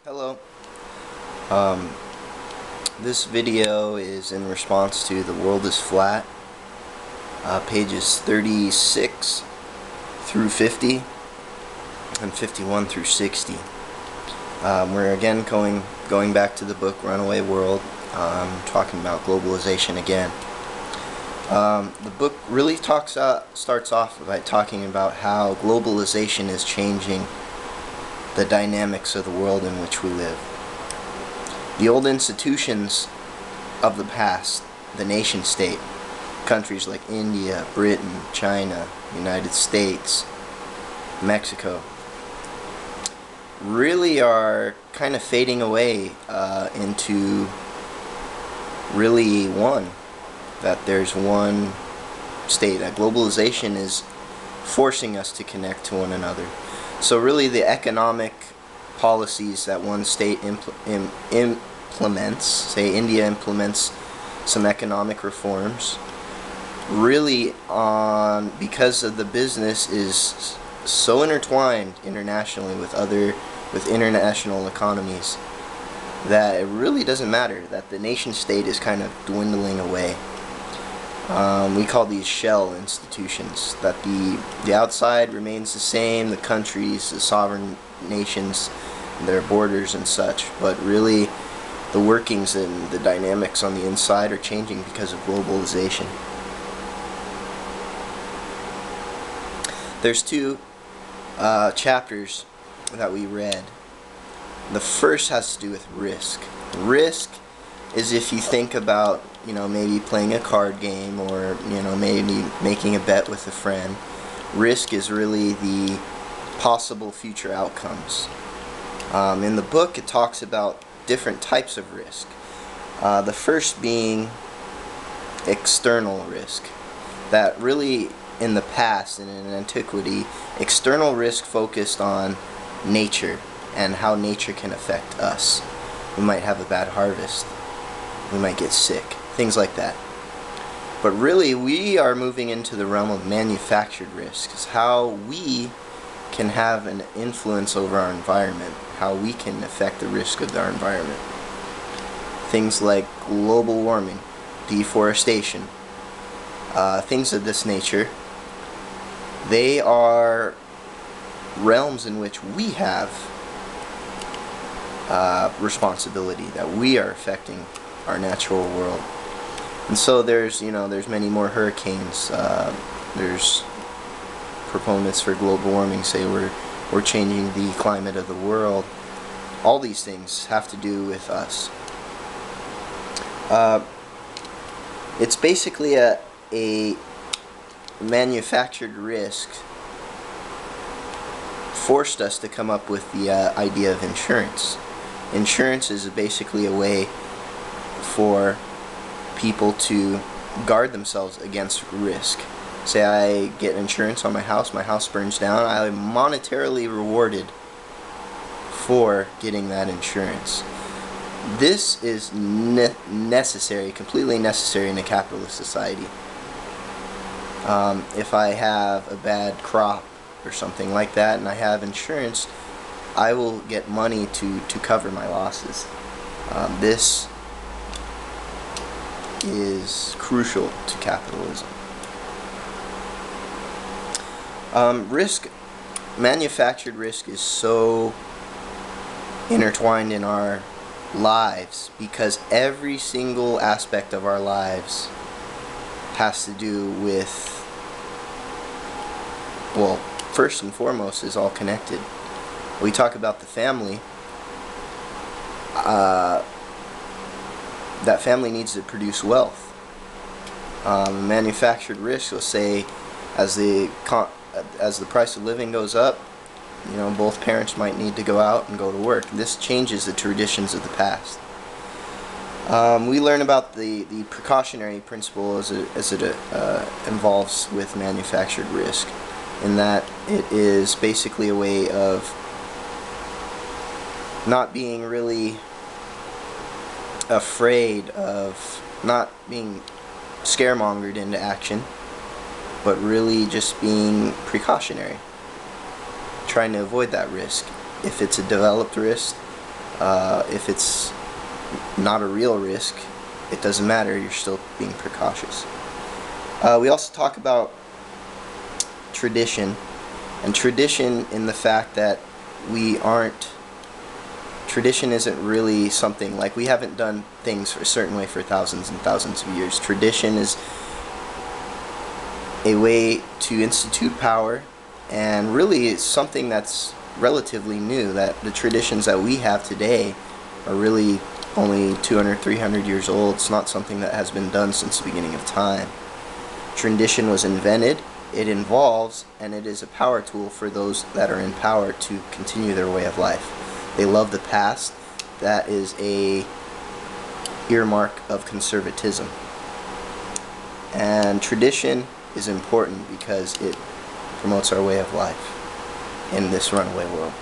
Hello. Um, this video is in response to The World is Flat, pages 36 through 50 and 51 through 60. We're again going back to the book Runaway World, talking about globalization again. The book really starts off by talking about how globalization is changing the dynamics of the world in which we live. The old institutions of the past, the nation state, countries like India, Britain, China, United States, Mexico, really are kind of fading away into really one. That there's one state. That globalization is forcing us to connect to one another. So really the economic policies that one state implements, say India implements some economic reforms, really because of the business is so intertwined internationally with international economies, that it really doesn't matter, that the nation state is kind of dwindling away. We call these shell institutions, that the outside remains the same, the countries, the sovereign nations, their borders and such, but really the workings and the dynamics on the inside are changing because of globalization. There's two chapters that we read. The first has to do with risk. Risk is if you think about, maybe playing a card game, or, maybe making a bet with a friend. Risk is really the possible future outcomes. In the book, it talks about different types of risk. The first being external risk. That really, in the past and in antiquity, external risk focused on nature and how nature can affect us. We might have a bad harvest. We might get sick. Things like that. But really, we are moving into the realm of manufactured risks. How we can have an influence over our environment. How we can affect the risk of our environment. Things like global warming, deforestation, things of this nature. They are realms in which we have responsibility, that we are affecting our natural world. And so there's many more hurricanes. There's proponents for global warming say we're changing the climate of the world. All these things have to do with us. It's basically a manufactured risk forced us to come up with the idea of insurance. Insurance is basically a way for people to guard themselves against risk. Say I get insurance on my house burns down, I'm monetarily rewarded for getting that insurance. This is necessary, completely necessary in a capitalist society. If I have a bad crop or something like that and I have insurance, I will get money to cover my losses. This is crucial to capitalism. Manufactured risk is so intertwined in our lives because every single aspect of our lives has to do with, well, first and foremost is all connected. We talk about the family. That family needs to produce wealth. Manufactured risk will say, as the price of living goes up, both parents might need to go out and go to work. This changes the traditions of the past. We learn about the precautionary principle as it involves with manufactured risk, in that it is basically a way of not being really afraid of, not being scaremongered into action, but really just being precautionary, trying to avoid that risk. If it's a developed risk, If it's not a real risk, it doesn't matter, you're still being precautious. We also talk about tradition, and tradition in the fact that tradition isn't really something like, we haven't done things a certain way for thousands and thousands of years. Tradition is a way to institute power, and really it's something that's relatively new, that the traditions that we have today are really only 200, 300 years old. It's not something that has been done since the beginning of time. Tradition was invented, it evolves, and it is a power tool for those that are in power to continue their way of life. They love the past. That is a earmark of conservatism. And tradition is important because it promotes our way of life in this runaway world.